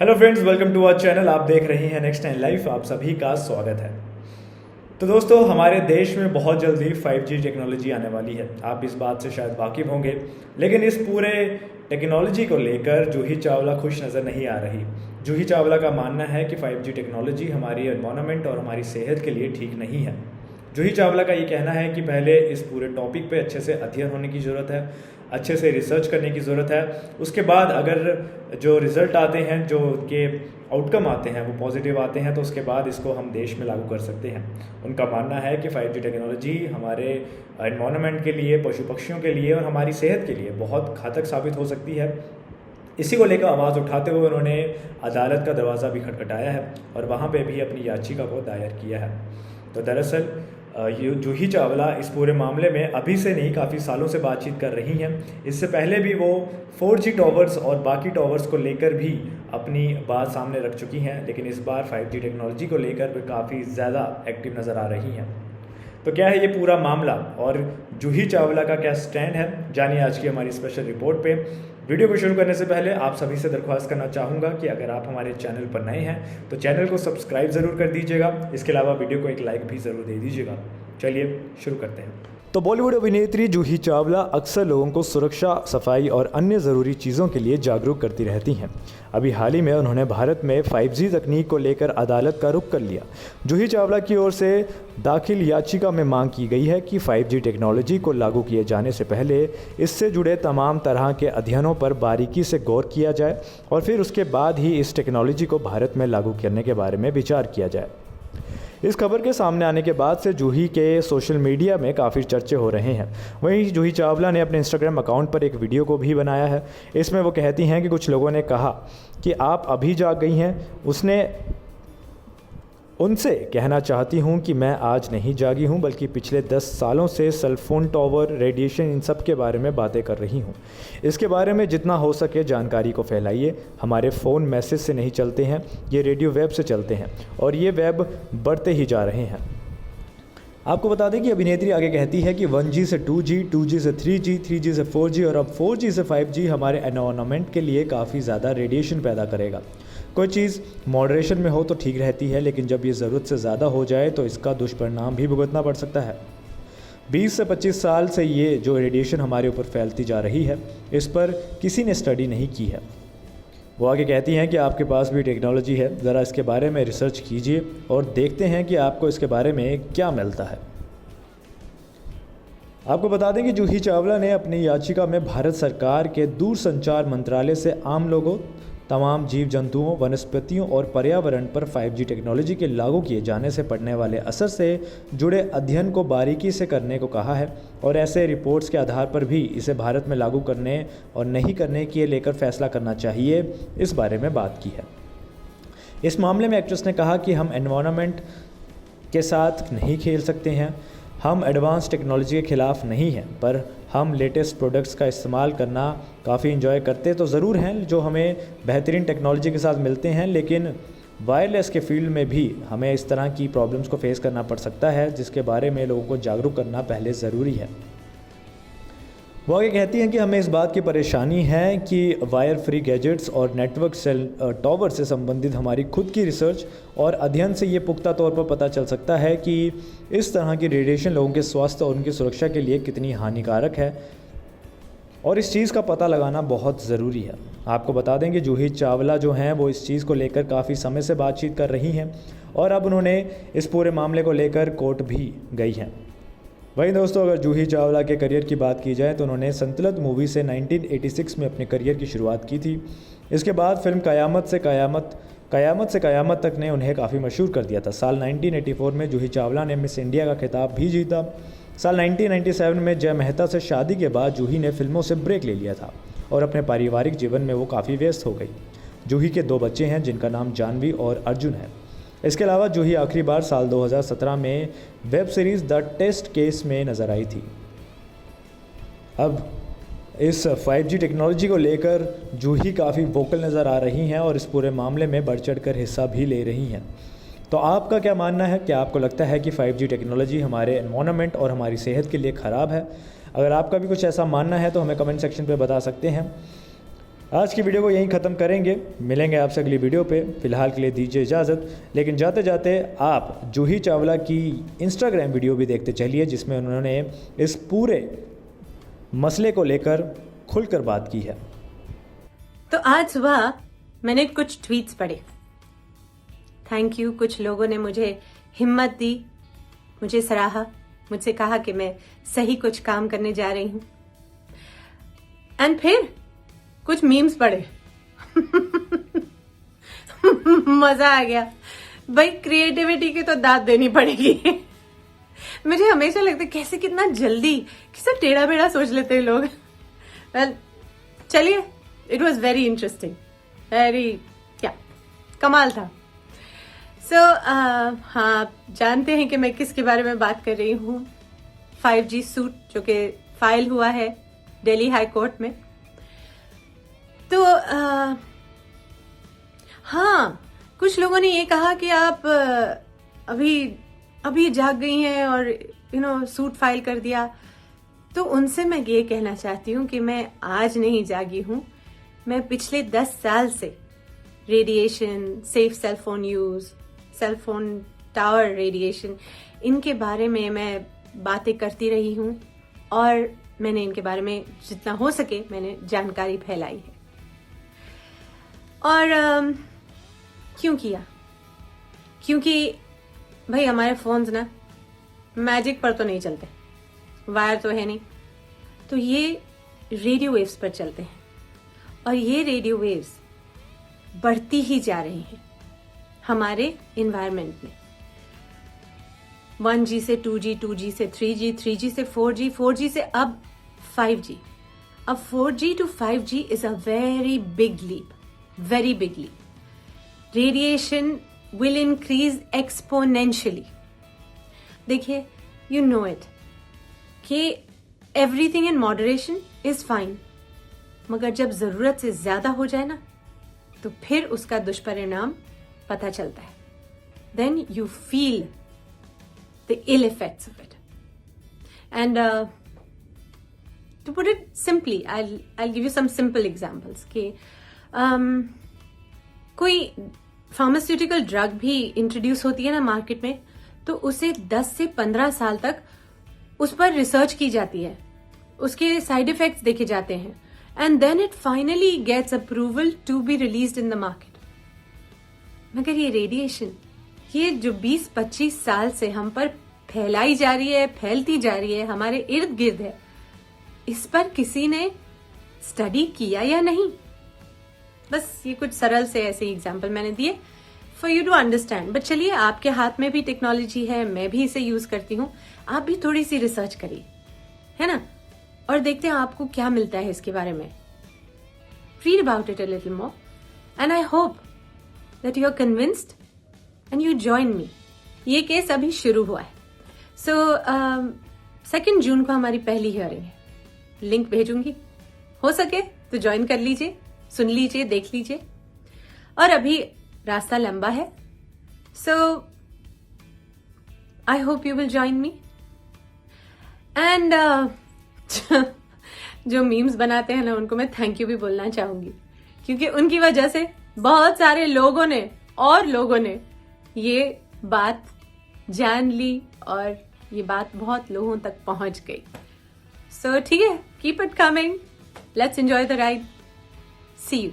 Hello friends, welcome to our channel. आप देख रहे हैं नेक्स्ट 10 लाइफ। आप सभी का स्वागत है। तो दोस्तों, हमारे देश में बहुत जल्दी 5G टेक्नोलॉजी आने वाली है। आप इस बात से शायद वाकिफ़ होंगे, लेकिन इस पूरे टेक्नोलॉजी को लेकर जूही चावला खुश नज़र नहीं आ रही। जूही चावला का मानना है कि 5G टेक्नोलॉजी हमारी एनवायरनमेंट और हमारी सेहत के लिए ठीक नहीं है। जूही चावला का ये कहना है कि पहले इस पूरे टॉपिक पे अच्छे से अध्ययन होने की ज़रूरत है, अच्छे से रिसर्च करने की ज़रूरत है। उसके बाद अगर जो रिज़ल्ट आते हैं, जो उनके आउटकम आते हैं वो पॉजिटिव आते हैं, तो उसके बाद इसको हम देश में लागू कर सकते हैं। उनका मानना है कि 5G टेक्नोलॉजी हमारे एनवायरनमेंट के लिए, पशु पक्षियों के लिए और हमारी सेहत के लिए बहुत घातक साबित हो सकती है। इसी को लेकर आवाज़ उठाते हुए उन्होंने अदालत का दरवाज़ा भी खटखटाया है और वहाँ पे भी अपनी याचिका को दायर किया है। तो दरअसल ये जूही चावला इस पूरे मामले में अभी से नहीं, काफ़ी सालों से बातचीत कर रही हैं। इससे पहले भी वो 4G टॉवर्स और बाकी टॉवर्स को लेकर भी अपनी बात सामने रख चुकी हैं, लेकिन इस बार 5G टेक्नोलॉजी को लेकर वे काफ़ी ज़्यादा एक्टिव नज़र आ रही हैं। तो क्या है ये पूरा मामला और जूही चावला का क्या स्टैंड है, जानिए आज की हमारी स्पेशल रिपोर्ट पे। वीडियो को शुरू करने से पहले आप सभी से दरख्वास्त करना चाहूँगा कि अगर आप हमारे चैनल पर नए हैं तो चैनल को सब्सक्राइब ज़रूर कर दीजिएगा। इसके अलावा वीडियो को एक लाइक भी ज़रूर दे दीजिएगा। चलिए शुरू करते हैं। तो बॉलीवुड अभिनेत्री जूही चावला अक्सर लोगों को सुरक्षा, सफाई और अन्य ज़रूरी चीज़ों के लिए जागरूक करती रहती हैं। अभी हाल ही में उन्होंने भारत में 5G तकनीक को लेकर अदालत का रुख कर लिया। जूही चावला की ओर से दाखिल याचिका में मांग की गई है कि 5G टेक्नोलॉजी को लागू किए जाने से पहले इससे जुड़े तमाम तरह के अध्ययनों पर बारीकी से गौर किया जाए और फिर उसके बाद ही इस टेक्नोलॉजी को भारत में लागू करने के बारे में विचार किया जाए। इस खबर के सामने आने के बाद से जूही के सोशल मीडिया में काफ़ी चर्चे हो रहे हैं। वहीं जूही चावला ने अपने इंस्टाग्राम अकाउंट पर एक वीडियो को भी बनाया है। इसमें वो कहती हैं कि कुछ लोगों ने कहा कि आप अभी जाग गई हैं। उनसे कहना चाहती हूं कि मैं आज नहीं जागी हूं, बल्कि पिछले 10 सालों से सेलफोन टावर, रेडिएशन, इन सब के बारे में बातें कर रही हूं। इसके बारे में जितना हो सके जानकारी को फैलाइए। हमारे फ़ोन मैसेज से नहीं चलते हैं, ये रेडियो वेब से चलते हैं और ये वेब बढ़ते ही जा रहे हैं। आपको बता दें कि अभिनेत्री आगे कहती है कि 1G से 2G, 2G से 3G, 3G से 4G और अब 4G से 5G हमारे एनवायरनमेंट के लिए काफ़ी ज़्यादा रेडिएशन पैदा करेगा। कोई चीज़ मॉडरेशन में हो तो ठीक रहती है, लेकिन जब ये ज़रूरत से ज़्यादा हो जाए तो इसका दुष्परिणाम भी भुगतना पड़ सकता है। 20 से 25 साल से ये जो रेडिएशन हमारे ऊपर फैलती जा रही है, इस पर किसी ने स्टडी नहीं की है। वो आगे कहती हैं कि आपके पास भी टेक्नोलॉजी है, ज़रा इसके बारे में रिसर्च कीजिए और देखते हैं कि आपको इसके बारे में क्या मिलता है। आपको बता दें कि जूही चावला ने अपनी याचिका में भारत सरकार के दूरसंचार मंत्रालय से आम लोगों, तमाम जीव जंतुओं, वनस्पतियों और पर्यावरण पर 5G टेक्नोलॉजी के लागू किए जाने से पड़ने वाले असर से जुड़े अध्ययन को बारीकी से करने को कहा है और ऐसे रिपोर्ट्स के आधार पर भी इसे भारत में लागू करने और नहीं करने के लेकर फैसला करना चाहिए, इस बारे में बात की है। इस मामले में एक्ट्रेस ने कहा कि हम एनवायरनमेंट के साथ नहीं खेल सकते हैं। हम एडवांस टेक्नोलॉजी के ख़िलाफ़ नहीं हैं, पर हम लेटेस्ट प्रोडक्ट्स का इस्तेमाल करना काफ़ी इंजॉय करते तो ज़रूर हैं, जो हमें बेहतरीन टेक्नोलॉजी के साथ मिलते हैं, लेकिन वायरलेस के फील्ड में भी हमें इस तरह की प्रॉब्लम्स को फेस करना पड़ सकता है, जिसके बारे में लोगों को जागरूक करना पहले ज़रूरी है। वो आगे कहती हैं कि हमें इस बात की परेशानी है कि वायर फ्री गैजेट्स और नेटवर्क सेल टावर से संबंधित हमारी खुद की रिसर्च और अध्ययन से ये पुख्ता तौर पर पता चल सकता है कि इस तरह की रेडिएशन लोगों के स्वास्थ्य और उनकी सुरक्षा के लिए कितनी हानिकारक है और इस चीज़ का पता लगाना बहुत ज़रूरी है। आपको बता दें कि जूही चावला जो हैं वो इस चीज़ को लेकर काफ़ी समय से बातचीत कर रही हैं और अब उन्होंने इस पूरे मामले को लेकर कोर्ट भी गई हैं। वहीं दोस्तों, अगर जूही चावला के करियर की बात की जाए तो उन्होंने संतुलित मूवी से 1986 में अपने करियर की शुरुआत की थी। इसके बाद फिल्म कयामत से कयामत तक ने उन्हें काफ़ी मशहूर कर दिया था। साल 1984 में जूही चावला ने मिस इंडिया का खिताब भी जीता। साल 1997 में जय मेहता से शादी के बाद जूही ने फिल्मों से ब्रेक ले लिया था और अपने पारिवारिक जीवन में वो काफ़ी व्यस्त हो गई। जूही के 2 बच्चे हैं, जिनका नाम जानवी और अर्जुन है। इसके अलावा जूही आखिरी बार साल 2017 में web series the Test Case में नज़र आई थी। अब इस 5G टेक्नोलॉजी को लेकर जूही काफ़ी वोकल नज़र आ रही हैं और इस पूरे मामले में बढ़ चढ़कर हिस्सा भी ले रही हैं। तो आपका क्या मानना है? क्या आपको लगता है कि 5G टेक्नोलॉजी हमारे एनवायरनमेंट और हमारी सेहत के लिए ख़राब है? अगर आपका भी कुछ ऐसा मानना है तो हमें कमेंट सेक्शन पे बता सकते हैं। आज की वीडियो को यहीं ख़त्म करेंगे, मिलेंगे आपसे अगली वीडियो पे। फिलहाल के लिए दीजिए इजाज़त, लेकिन जाते जाते आप जूही चावला की इंस्टाग्राम वीडियो भी देखते चलिए, जिसमें उन्होंने इस पूरे मसले को लेकर खुलकर बात की है। तो आज सुबह मैंने कुछ ट्वीट्स पढ़े। थैंक यू, कुछ लोगों ने मुझे हिम्मत दी, मुझे सराहा, मुझसे कहा कि मैं सही कुछ काम करने जा रही हूं। एंड फिर कुछ मीम्स पढ़े मजा आ गया भाई। क्रिएटिविटी की तो दाद देनी पड़ेगी मुझे हमेशा लगता है कैसे कितना जल्दी कितना टेढ़ा बेड़ा सोच लेते हैं लोग। वेल चलिए, it was very interesting, very क्या कमाल था। हाँ, जानते हैं कि मैं किसके बारे में बात कर रही हूँ। 5G सूट जो कि फाइल हुआ है दिल्ली हाई कोर्ट में। तो हाँ, कुछ लोगों ने ये कहा कि आप अभी जाग गई हैं और सूट फाइल कर दिया। तो उनसे मैं ये कहना चाहती हूँ कि मैं आज नहीं जागी हूँ, मैं पिछले 10 साल से radiation, safe cellphone use, cellphone tower radiation, इनके बारे में मैं बातें करती रही हूँ और मैंने इनके बारे में जितना हो सके मैंने जानकारी फैलाई है। और क्यों किया? क्योंकि भाई हमारे फोन्स ना मैजिक पर तो नहीं चलते, वायर तो है नहीं, तो ये रेडियो वेव्स पर चलते हैं और ये रेडियो वेव्स बढ़ती ही जा रही हैं हमारे इन्वायरमेंट में। 1G से 2G, 2G से 3G, 3G से 4G, 4G से अब 5G। अब 4G to 5G is a very big leap, very big leap. Radiation will increase exponentially. देखिए, you know it कि everything in moderation is fine, मगर जब जरूरत से ज्यादा हो जाए ना तो फिर उसका दुष्परिणाम पता चलता है। Then you feel the ill effects of it. And to put it simply, I'll give you some simple examples कि कोई फार्मास्यूटिकल ड्रग भी इंट्रोड्यूस होती है ना मार्केट में, तो उसे 10 से 15 साल तक उस पर रिसर्च की जाती है, उसके साइड इफेक्ट्स देखे जाते हैं, and then it finally gets approval to be released in the market. मगर ये रेडिएशन, ये जो 20-25 साल से हम पर फैलाई जा रही है, फैलती जा रही है, हमारे इर्द गिर्द है, इस पर किसी ने स्टडी किया या नहीं? बस ये कुछ सरल से ऐसे एग्जाम्पल मैंने दिए for you to understand. But चलिए, आपके हाथ में भी टेक्नोलॉजी है, मैं भी इसे यूज करती हूँ, आप भी थोड़ी सी रिसर्च करिए, है ना, और देखते हैं आपको क्या मिलता है इसके बारे में। Read about it a little more and I hope that you are convinced and you join me. ये केस अभी शुरू हुआ है। सो 2 जून को हमारी पहली हियरिंग है, लिंक भेजूंगी, हो सके तो ज्वाइन कर लीजिए, सुन लीजिए, देख लीजिए। और अभी रास्ता लंबा है, so I hope you will join me. And जो मीम्स बनाते हैं ना, उनको मैं थैंक यू भी बोलना चाहूंगी, क्योंकि उनकी वजह से बहुत सारे लोगों ने ये बात जान ली और ये बात बहुत लोगों तक पहुंच गई। सो ठीक है, keep it coming, let's enjoy the ride, see you.